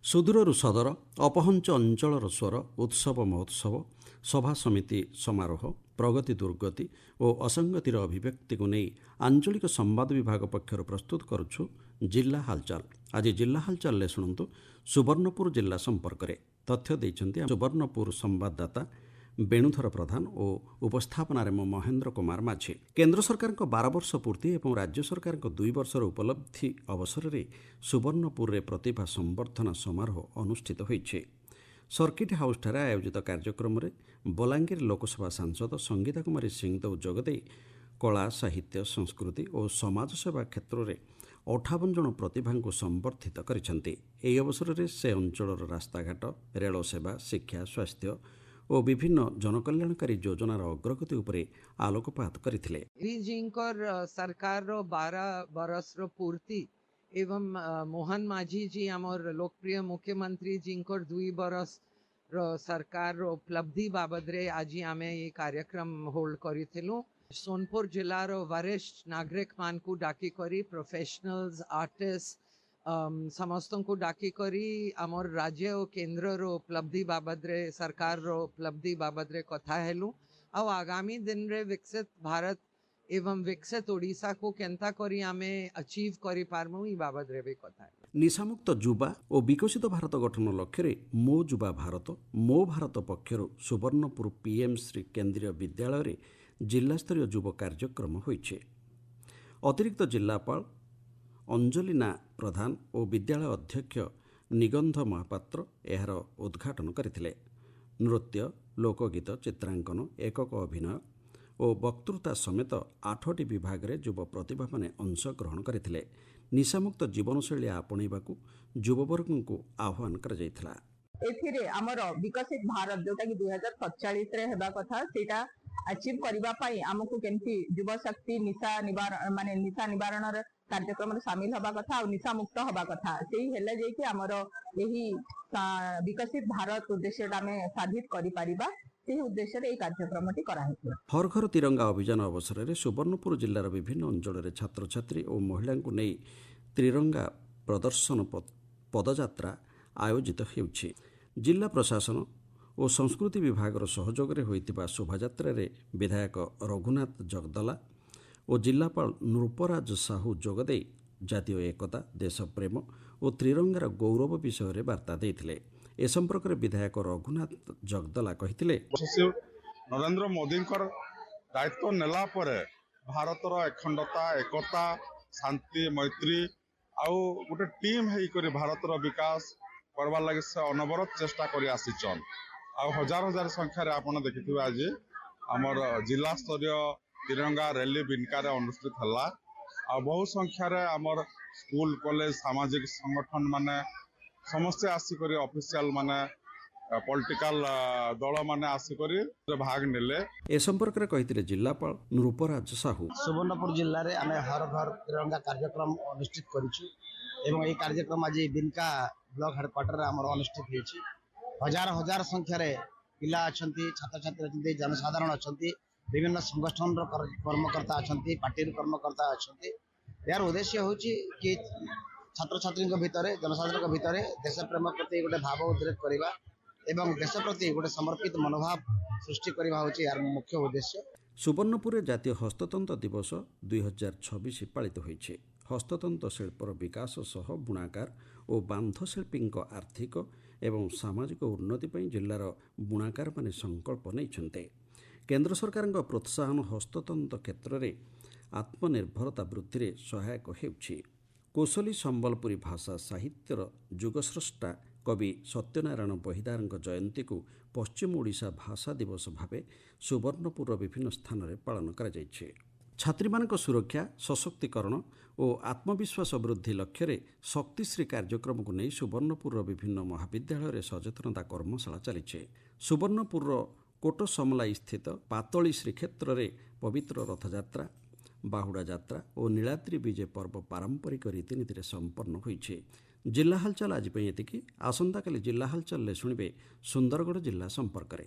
ସୁଦୂରରୁ ସଦର ଅପହଞ୍ଚ ଅଞ୍ଚଳର ସ୍ୱର ଉତ୍ସବ ମହୋତ୍ସବ ସଭା ସମିତି ସମାରୋହ ପ୍ରଗତି ଦୁର୍ଗତି ଓ ଅସଙ୍ଗତିର ଅଭିବ୍ୟକ୍ତିକୁ ନେଇ ଆଞ୍ଚଳିକ ସମ୍ବାଦ ବିଭାଗ ପକ୍ଷରୁ ପ୍ରସ୍ତୁତ କରୁଛୁ ଜିଲ୍ଲା ହାଲଚାଲ। ଆଜି ଜିଲ୍ଲା ହାଲଚାଲରେ ଶୁଣନ୍ତୁ ସୁବର୍ଣ୍ଣପୁର ଜିଲ୍ଲା ସମ୍ପର୍କରେ ତଥ୍ୟ ଦେଇଛନ୍ତି ସୁବର୍ଣ୍ଣପୁର ସମ୍ବାଦଦାତା ବେଣୁଧର ପ୍ରଧାନ ଓ ଉପସ୍ଥାପନାରେ ମୁଁ ମହେନ୍ଦ୍ର କୁମାର ମାଝୀ। କେନ୍ଦ୍ର ସରକାରଙ୍କ 12 ବର୍ଷ ପୂର୍ତ୍ତି ଏବଂ ରାଜ୍ୟ ସରକାରଙ୍କ 2 ବର୍ଷର ଉପଲବ୍ଧି ଅବସରରେ ସୁବର୍ଣ୍ଣପୁରରେ ପ୍ରତିଭା ସମ୍ବର୍ଦ୍ଧନା ସମାରୋହ ଅନୁଷ୍ଠିତ ହୋଇଛି। ସର୍କିଟ୍ ହାଉସ୍ଠାରେ ଆୟୋଜିତ କାର୍ଯ୍ୟକ୍ରମରେ ବଲାଙ୍ଗୀର ଲୋକସଭା ସାଂସଦ ସଙ୍ଗୀତା କୁମାରୀ ସିଂଦେଓ ଯୋଗଦେଇ କଳା ସାହିତ୍ୟ ସଂସ୍କୃତି ଓ ସମାଜସେବା କ୍ଷେତ୍ରରେ 58 ଜଣ ପ୍ରତିଭାଙ୍କୁ ସମ୍ବର୍ଦ୍ଧିତ କରିଛନ୍ତି। ଏହି ଅବସରରେ ସେ ଅଞ୍ଚଳର ରାସ୍ତାଘାଟ ରେଳ ସେବା ଶିକ୍ଷା ସ୍ୱାସ୍ଥ୍ୟ ଓ ବିଭିନ୍ନ ଜନକଲ୍ୟାଣକାରୀ ଯୋଜନାର ଅଗ୍ରଗତି ଉପରେ ଆଲୋକପାତ କରିଥିଲେ। सरकार 12 बरस पूर्ति एवं मोहन माझी जी आमर लोकप्रिय मुख्यमंत्री जी 2 बरस सरकार उपलब्धि बाबद रे आज आम ये कार्यक्रम होल्ड करूँ। सोनपुर जिलार वरिष्ठ नागरिक मान को डाकी करी प्रोफेशनल्स आर्टिस्ट समस्त को डाकी करी आमर राज्य और केंद्र रो उपलब्धि बाबद रे सरकार रो उपलब्धि बाबद रे कथा हेलु आ आगामी दिन रे विकसित भारत एवं विकसित ओडिशा को केंता करी आमे अचीव करी पारमु ई बाबद रे भी कथा है। निशामुक्त युवा और विकसित भारत गठन लक्ष्य मो युवा भारत मो भारत पक्षर सुवर्णपुर पीएम श्री केंद्रीय विद्यालय जिलास्तरीय युव कार्यक्रम होइछे। अतिरिक्त जिलापाल अंजलिना प्रधान और विद्यालय अध्यक्ष निगंध महापात्र यार उद्घाटन करथिले। नृत्य लोकगीत चित्रांकन एकक अभिनय और वक्तृता समेत 8टी विभाग रे युव प्रतिभा माने अंशग्रहण करथिले। निशामुक्त जीवनशैली आपणैबाकू युववर्ग को आह्वान कर जायथिला। एथिरे हमर विकसित भारत जोटा कि 2047 रे हेबा कथा सेटा अचीव करबा पई हमकु केनती युवा शक्ति निशा निवारण कार्यक्रम शामिल हवा कथा और निशा मुक्त हवा कथा से हेले जे कि हमर एही विकसित भारत उद्देश्य आमे साधित करि परिबा से उद्देश्य रे कार्यक्रम टी करा हेतु। हर घर तिरंगा अभियान अवसर में सुवर्णपुर जिलार विभिन्न अंचल में छात्र छात्री और महिला को नहीं त्रिरंगा प्रदर्शन पदयात्रा आयोजित होउछि। जिला प्रशासन और संस्कृति विभाग सहयोग में होइतिबा शोभायात्रा रे विधायक रघुनाथ जगदला और जिलापाल नृपराज साहू जोगदे जातीय एकता देशप्रेम और त्रिरंगार गौरव विषय में वार्ता देथिले। ए संपर्क में विधायक रघुनाथ जगदला कहिथिले नरेंद्र मोदी दायित्व नेला परे भारतर अखंडता एकता शांति मैत्री आउ गोटे टीम हेकरी भारतर विकास करवार लगे से अनवरत चेष्टा करी आसीचन। हजार हजार संख्यार आपण देखिथिबे आज हमर जिला स्तरीय तिरंगा रैली बिनकार अनुष्ठित हला। बहु संख्यार आमर स्कूल कॉलेज सामाजिक संगठन माने समस्त आसिकरी ऑफिशियल माने पॉलिटिकल दल माने आसिकरी भाग नेले। ए संपर्क रे कहिथिले जिलापाल नृपराज साहू। सुवर्णपुर जिल्ला रे आमे हर घर तिरंगा कार्यक्रम अनुष्ठित करिछु एवं ए कार्यक्रम आज बिनका ब्लॉक हेडक्वार्टर आमर अनुष्ठित होइछि। हजार हजार संख्यार पिला अछंती छात्र छात्री अछंती जनसाधारण अछंती विभिन्न संगठन कर्मकर्ता अछंती पार्टी कर्मकर्ता अछंती। यार उद्देश्य होची कि छात्र छात्री भितर जनसाधारण भितर देश प्रेम प्रति गोटे भाव उद्रेक करवा एवं देश प्रति गोटे समर्पित मनोभाव सृष्टि करवा होची यार मुख्य उद्देश्य। सुवर्णपुर जातीय हस्ततंत्र दिवस 2026 पालित होइछे। हस्ततंत्र शिल्पर विकास सह बुणाकार और बांधशिल्पी आर्थिक एवं सामाजिक उन्नति पर जिलार बुणाकार माने संकल्प नहीं। केंद्र सरकार प्रोत्साहन हस्ततंत्र क्षेत्र में आत्मनिर्भरता वृद्धि में सहायक होउछि। कोसली संबलपुरी भाषा साहित्यर जुगस्रष्टा कवि सत्यनारायण बहिदार जयंती को पश्चिम ओडिशा भाषा दिवस भावे सुवर्णपुर विभिन्न स्थान में पालन करा जायछि। छात्री मानक सुरक्षा सशक्तिकरण और आत्मविश्वास वृद्धि लक्ष्य शक्तिश्री कार्यक्रम को नहीं सुवर्णपुर विभिन्न महाविद्यालय में सचेतनता कर्मशाला चली। सुवर्णपुर कोटसमलाई स्थित पातली श्रीक्षेत्र में पवित्र रथयात्रा बाहुड़ा यात्रा और नीलाद्री विजय पर्व पारंपरिक रीतिनीति संपन्न होइछे। जिला हालचाल आज एतिकी। आसंता काली जिला हालचाल शुणिबे सुंदरगढ़ जिला संपर्क में।